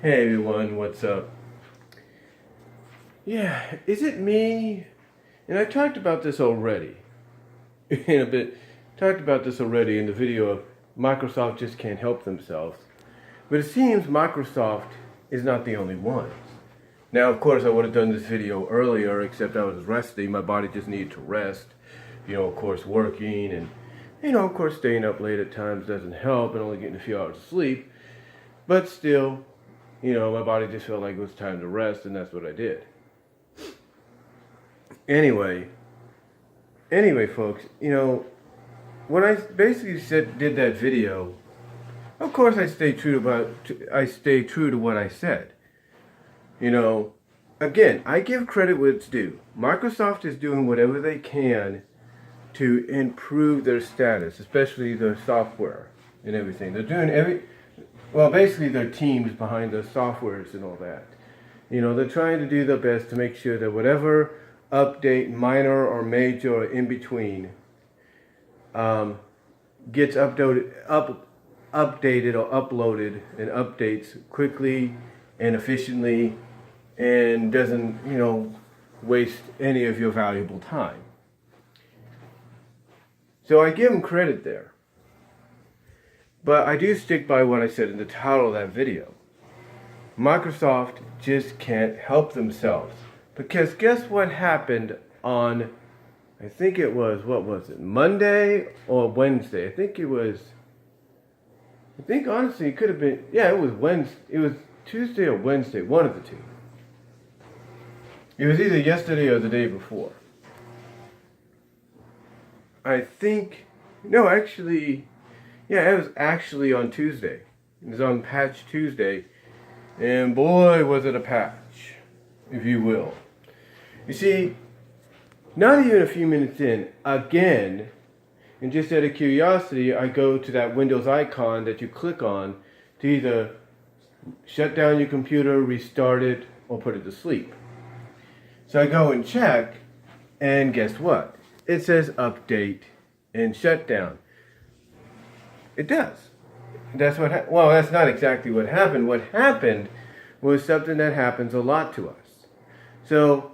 Hey everyone, what's up? Yeah, is it me? And I talked about this already in a bit. Talked about this already in the video of Microsoft just can't help themselves. But it seems Microsoft is not the only one. Now, of course, I would have done this video earlier, except I was resting. My body just needed to rest. Of course, working and, of course, staying up late at times doesn't help and only getting a few hours of sleep. But still, my body just felt like it was time to rest, and that's what I did. Anyway, folks, when I basically did that video, of course I stay true to what I said. Again, I give credit where it's due. Microsoft is doing whatever they can to improve their status, especially their software and everything. They're doing basically their teams behind the softwares and all that. They're trying to do their best to make sure that whatever update, minor or major or in between, gets updated or uploaded and updates quickly and efficiently and doesn't, waste any of your valuable time. So I give them credit there. But I do stick by what I said in the title of that video. Microsoft just can't help themselves. Because guess what happened on, I think it was, Monday or Wednesday? I think honestly it could have been, it was Wednesday. It was Tuesday or Wednesday, one of the two. It was either yesterday or the day before. It was actually on Tuesday. It was on Patch Tuesday. And boy, was it a patch, if you will. You see, not even a few minutes in, again, and just out of curiosity, I go to that Windows icon that you click on to either shut down your computer, restart it, or put it to sleep. So I go and check, and guess what? It says update and shut down. It does. That's not exactly what happened. What happened was something that happens a lot to us. So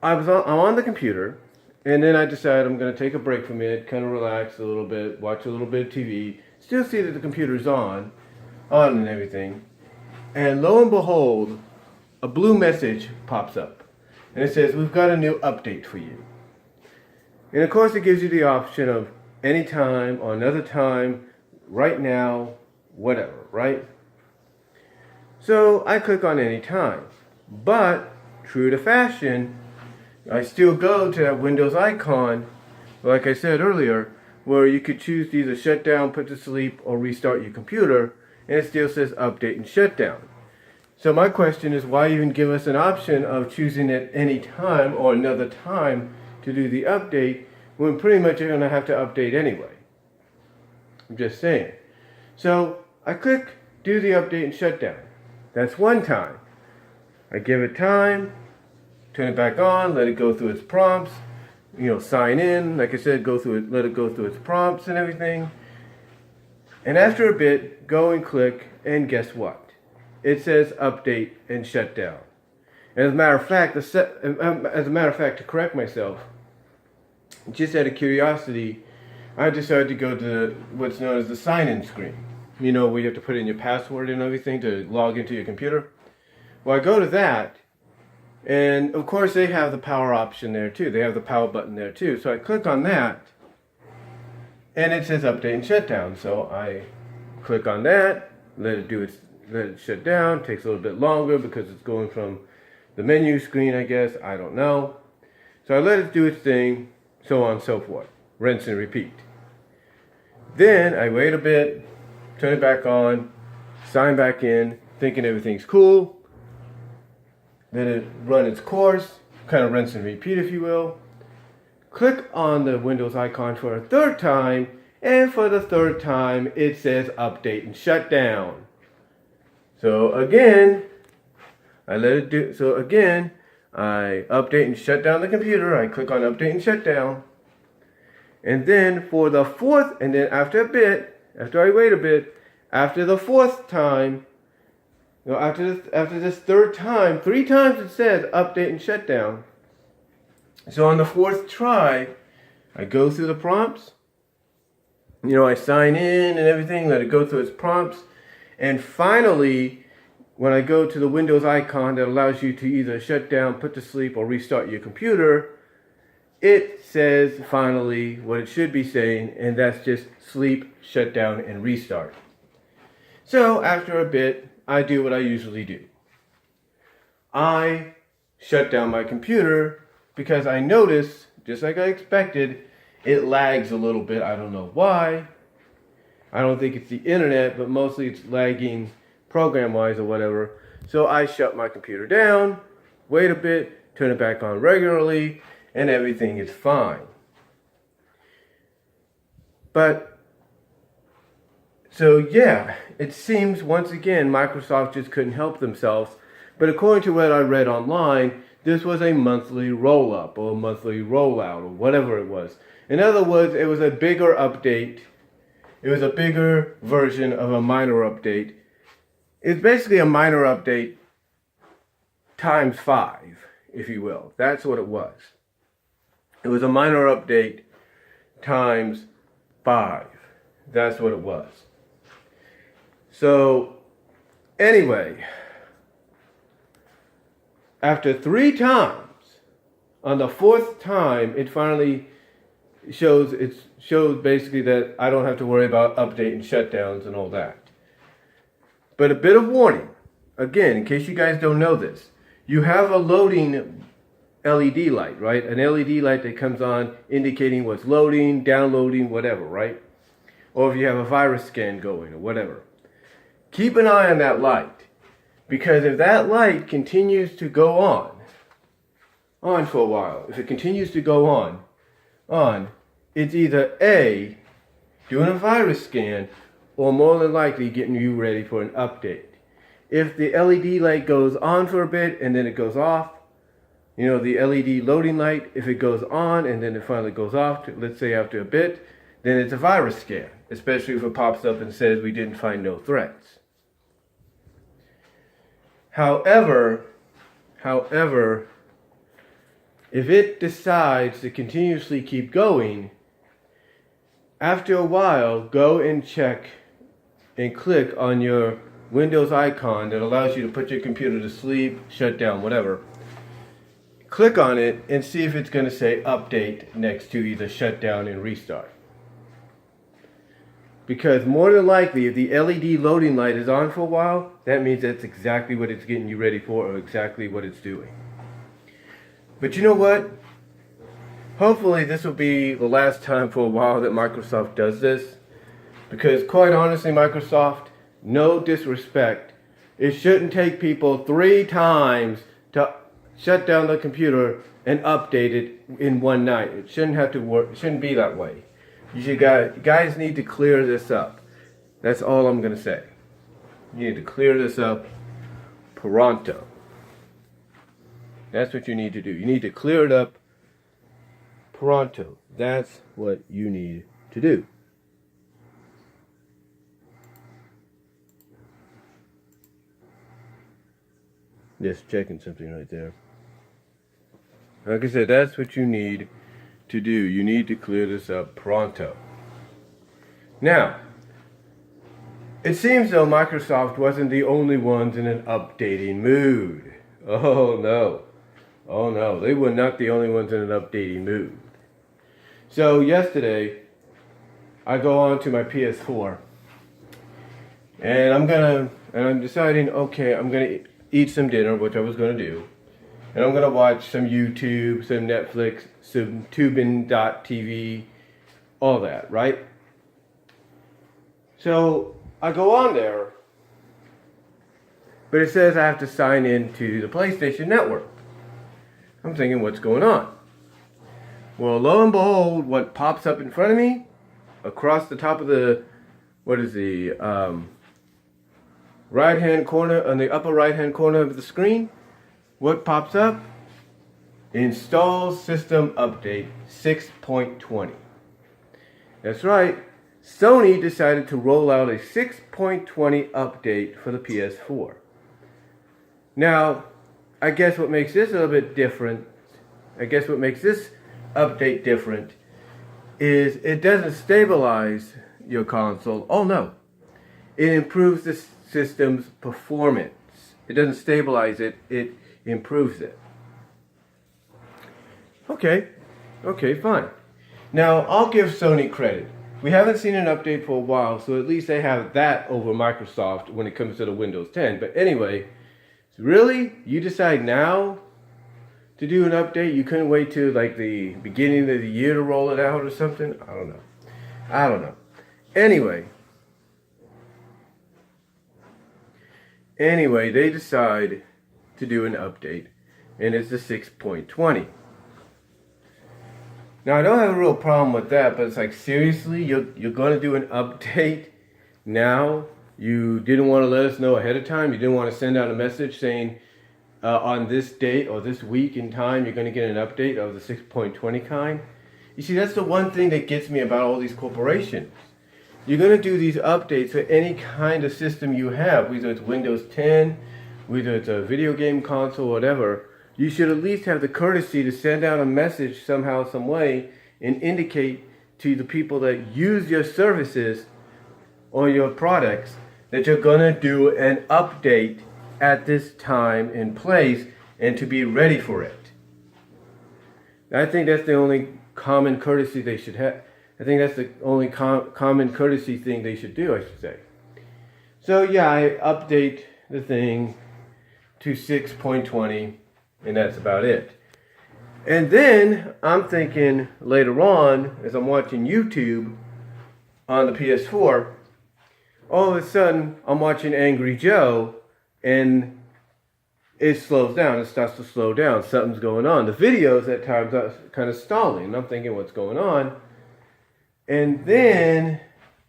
I'm on the computer, and then I decided I'm going to take a break from it, kind of relax a little bit, watch a little bit of TV, still see that the computer's on and everything. And lo and behold, a blue message pops up. And it says, we've got a new update for you. And of course it gives you the option of anytime or another time, right now, whatever, right? So I click on anytime. But true to fashion, I still go to that Windows icon, like I said earlier, where you could choose to either shut down, put to sleep, or restart your computer, and it still says update and shut down. So my question is, why even give us an option of choosing at any time or another time to do the update when pretty much you're going to have to update anyway? I'm just saying. So I click do the update and shut down. That's one time. I give it time, turn it back on, let it go through its prompts, sign in, like I said, let it go through its prompts and everything. And after a bit, go and click, and guess what? It says update and shut down. And as a matter of fact, to correct myself, just out of curiosity, I decided to go to what's known as the sign-in screen. Where you have to put in your password and everything to log into your computer. Well, I go to that, and of course they have the power option there too. They have the power button there too. So I click on that, and it says update and shut down. So I click on that, let it shut down. Takes a little bit longer because it's going from the menu screen, I guess. I don't know. So I let it do its thing, so on and so forth. Rinse and repeat. Then I wait a bit, turn it back on, sign back in, thinking everything's cool. Let it run its course, kind of rinse and repeat, if you will. Click on the Windows icon for a third time, and for the third time, it says update and shut down. So again, I update and shut down the computer. I click on update and shut down. And then for the fourth, and then after I wait a bit, after the fourth time, You know, after this third time, 3 times it says update and shutdown. So on the fourth try, I go through the prompts. You know, I sign in and everything, let it go through its prompts. And finally, when I go to the Windows icon that allows you to either shut down, put to sleep, or restart your computer, it says finally what it should be saying, and that's just sleep, shut down, and restart. So after a bit, I do what I usually do. I shut down my computer because I notice, just like I expected, it lags a little bit. I don't know why. I don't think it's the internet, but mostly it's lagging program-wise or whatever. So I shut my computer down, wait a bit, turn it back on regularly, and everything is fine. But, so yeah, it seems once again Microsoft just couldn't help themselves. But according to what I read online, this was a monthly roll-up or a monthly rollout or whatever it was. In other words, it was a bigger update. It was a bigger version of a minor update. It's basically a minor update times 5, if you will. That's what it was. It was a minor update times 5. That's what it was. So, anyway, after 3 times, on the 4th time, it finally shows basically that I don't have to worry about update and shutdowns and all that. But a bit of warning, again, in case you guys don't know this, you have a loading LED light, right? An LED light that comes on indicating what's loading, downloading, whatever, right? Or if you have a virus scan going or whatever. Keep an eye on that light, because if that light continues to go on for a while, if it continues to go on, it's either A, doing a virus scan, or more than likely getting you ready for an update. If the LED light goes on for a bit and then it goes off, you know, the LED loading light, if it goes on and then it finally goes off, let's say after a bit, then it's a virus scan, especially if it pops up and says we didn't find no threats. However, if it decides to continuously keep going, after a while, go and check and click on your Windows icon that allows you to put your computer to sleep, shut down, whatever. Click on it and see if it's going to say update next to either shut down and restart. Because more than likely, if the LED loading light is on for a while, that means that's exactly what it's getting you ready for or exactly what it's doing. But you know what? Hopefully this will be the last time for a while that Microsoft does this. Because quite honestly, Microsoft, no disrespect, it shouldn't take people 3 times to shut down the computer and update it in one night. It shouldn't have to work. It shouldn't be that way. You guys need to clear this up. That's all I'm going to say. You need to clear this up pronto. That's what you need to do. You need to clear it up pronto. That's what you need to do. Just checking something right there. Like I said, that's what you need to do. You need to clear this up pronto. Now, it seems though Microsoft wasn't the only ones in an updating mood. Oh no. Oh no, they were not the only ones in an updating mood. So yesterday, I go on to my PS4, and I'm deciding, okay, I'm gonna eat some dinner, which I was gonna do, and I'm gonna watch some YouTube, some Netflix, some Tubin.tv, all that, right? So I go on there, but it says I have to sign in to the PlayStation Network. I'm thinking, what's going on? Well, lo and behold, what pops up in front of me, across the top of the, right-hand corner, on the upper right-hand corner of the screen, what pops up? Install System Update 6.20. That's right, Sony decided to roll out a 6.20 update for the PS4. Now, I guess what makes this a little bit different, I guess what makes this update different is it doesn't stabilize your console. Oh no. It improves the system's performance. It doesn't stabilize it, it improves it. Okay, fine. Now, I'll give Sony credit. We haven't seen an update for a while, so at least they have that over Microsoft when it comes to the Windows 10. But anyway, really? You decide now to do an update? You couldn't wait till like the beginning of the year to roll it out or something? I don't know. Anyway, they decide to do an update, and it's the 6.20. Now, I don't have a real problem with that, but it's like, seriously, you're going to do an update now? You didn't want to let us know ahead of time? You didn't want to send out a message saying, on this date or this week in time, you're going to get an update of the 6.20 kind? You see, that's the one thing that gets me about all these corporations. You're going to do these updates for any kind of system you have, whether it's Windows 10, whether it's a video game console, whatever. You should at least have the courtesy to send out a message somehow, some way, and indicate to the people that use your services or your products that you're going to do an update at this time and place and to be ready for it. I think that's the only common courtesy they should have. I think that's the only common courtesy thing they should do, I should say. So yeah, I update the thing to 6.20, and that's about it. And then I'm thinking later on, as I'm watching YouTube on the PS4, all of a sudden I'm watching Angry Joe, and it slows down. It starts to slow down. Something's going on. The videos at times are kind of stalling, and I'm thinking, what's going on? And then,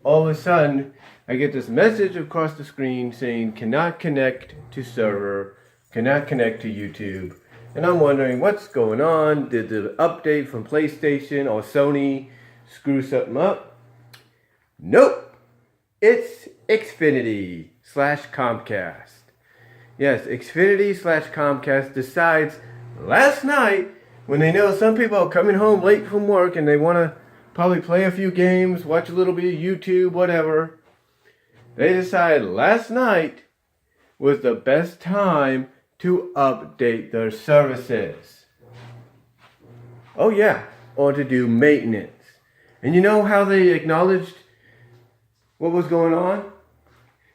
all of a sudden, I get this message across the screen saying, cannot connect to server, cannot connect to YouTube. And I'm wondering, what's going on? Did the update from PlayStation or Sony screw something up? Nope. It's Xfinity / Comcast. Yes, Xfinity / Comcast decides last night, when they know some people are coming home late from work and they want to probably play a few games, watch a little bit of YouTube, whatever. They decided last night was the best time to update their services. Oh yeah, or to do maintenance. And you know how they acknowledged what was going on?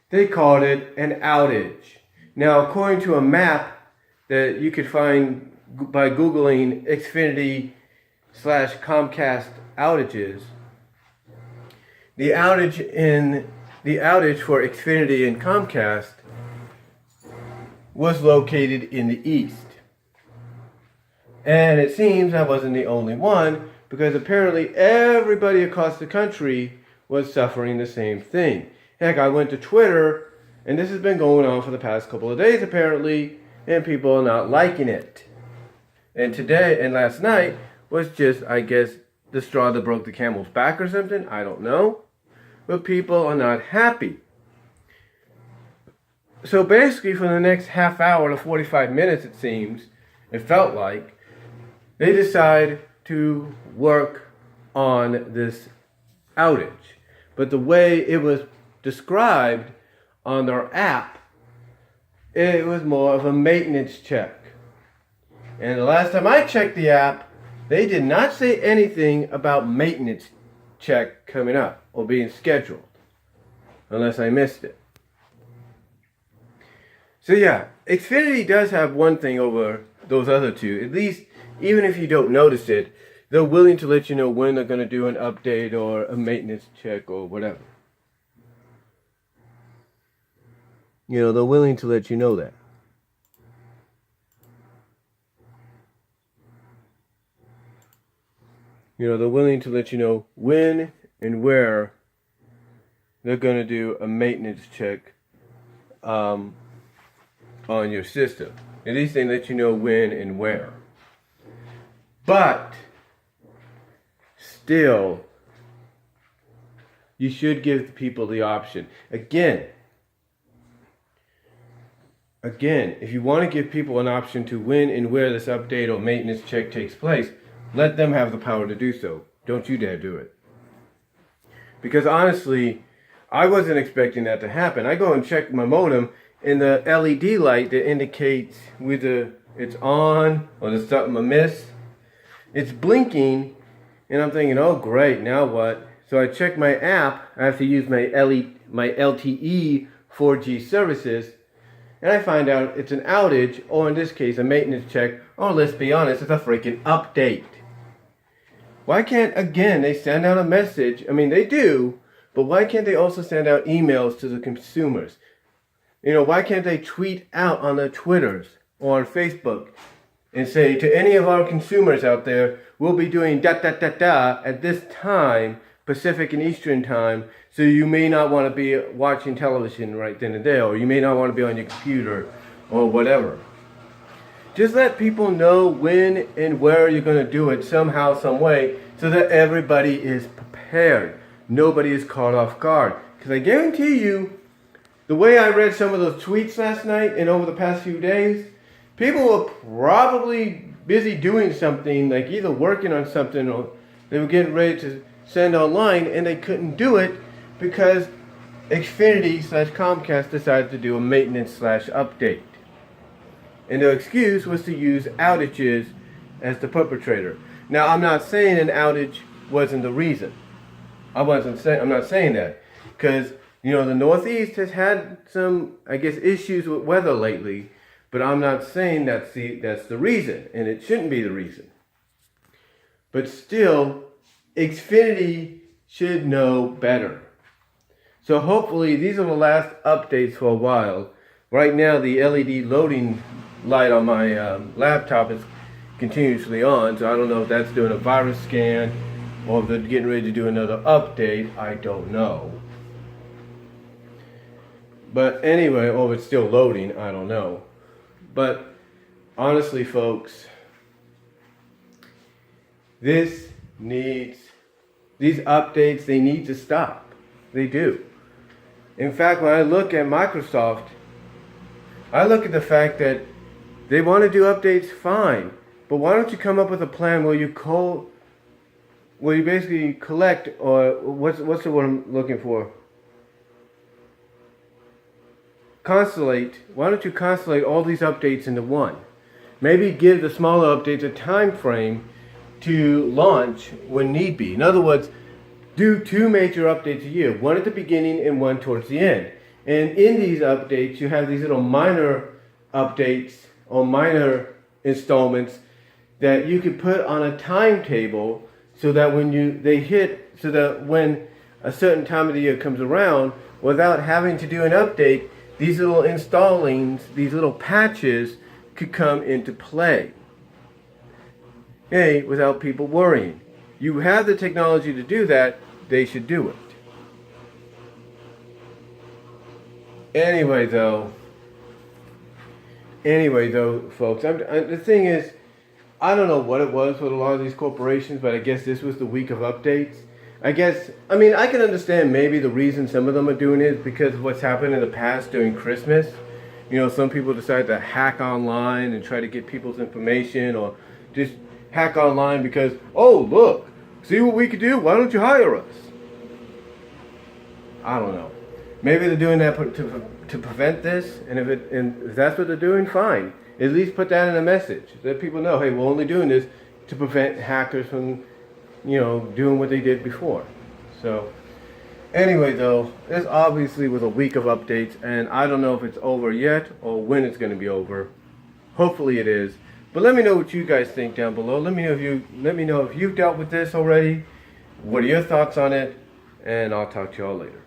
They called it an outage. Now, according to a map that you could find by Googling Xfinity / Comcast outages, the outage for Xfinity and Comcast was located in the east. And it seems I wasn't the only one, because apparently everybody across the country was suffering the same thing. Heck, I went to Twitter, and this has been going on for the past couple of days apparently, and people are not liking it. And today and last night was just, I guess, the straw that broke the camel's back or something. I don't know. But people are not happy. So basically for the next half hour to 45 minutes, it seems, it felt like, they decide to work on this outage. But the way it was described on their app, it was more of a maintenance check. And the last time I checked the app, they did not say anything about maintenance check coming up or being scheduled, unless I missed it. So yeah, Xfinity does have one thing over those other two. At least, even if you don't notice it, they're willing to let you know when they're going to do an update or a maintenance check or whatever. You know, they're willing to let you know that. You know, they're willing to let you know when and where they're going to do a maintenance check on your system. At least they let you know when and where. But still, you should give the people the option. Again, again, if you want to give people an option to when and where this update or maintenance check takes place, let them have the power to do so. Don't you dare do it. Because honestly, I wasn't expecting that to happen. I go and check my modem, and the LED light that indicates whether it's on or there's something amiss, it's blinking, and I'm thinking, oh great, now what? So I check my app. I have to use my LTE 4G services, and I find out it's an outage, or in this case, a maintenance check, or let's be honest, it's a freaking update. Why can't, again, they send out a message? I mean, they do, but why can't they also send out emails to the consumers? You know, why can't they tweet out on their Twitters or on Facebook and say to any of our consumers out there, we'll be doing da-da-da-da at this time, Pacific and Eastern time, so you may not want to be watching television right then and there, or you may not want to be on your computer, or whatever. Just let people know when and where you're going to do it somehow, some way, so that everybody is prepared. Nobody is caught off guard. Because I guarantee you, the way I read some of those tweets last night and over the past few days, people were probably busy doing something, like either working on something or they were getting ready to send online, and they couldn't do it because Xfinity / Comcast decided to do a maintenance / update. And their excuse was to use outages as the perpetrator. Now, I'm not saying an outage wasn't the reason. I'm not saying that. Because, you know, the Northeast has had some, I guess, issues with weather lately. But I'm not saying that's the reason. And it shouldn't be the reason. But still, Xfinity should know better. So hopefully, these are the last updates for a while. Right now, the LED loading light on my laptop is continuously on, so I don't know if that's doing a virus scan or if they're getting ready to do another update. I don't know. But anyway, or if it's still loading, I don't know. But honestly, folks, these updates, they need to stop. They do. In fact, when I look at Microsoft, I look at the fact that they want to do updates, fine, but why don't you come up with a plan where you basically collect, or what's the word I'm looking for? Constellate. Why don't you constellate all these updates into one? Maybe give the smaller updates a time frame to launch when need be. In other words, do 2 major updates a year, one at the beginning and one towards the end. And in these updates, you have these little minor updates or minor installments that you can put on a timetable so that when a certain time of the year comes around, without having to do an update, these little installings, these little patches could come into play. Okay, without people worrying. You have the technology to do that, they should do it. Anyway, though, folks, the thing is, I don't know what it was with a lot of these corporations, but I guess this was the week of updates. I can understand maybe the reason some of them are doing it is because of what's happened in the past during Christmas. You know, some people decide to hack online and try to get people's information, or just hack online because, oh, look, see what we could do? Why don't you hire us? I don't know. Maybe they're doing that to prevent this, and if that's what they're doing, fine. At least put that in a message. Let people know, hey, we're only doing this to prevent hackers from, doing what they did before. So, anyway, though, this obviously was a week of updates, and I don't know if it's over yet or when it's going to be over. Hopefully it is. But let me know what you guys think down below. Let me know if you've dealt with this already. What are your thoughts on it? And I'll talk to y'all later.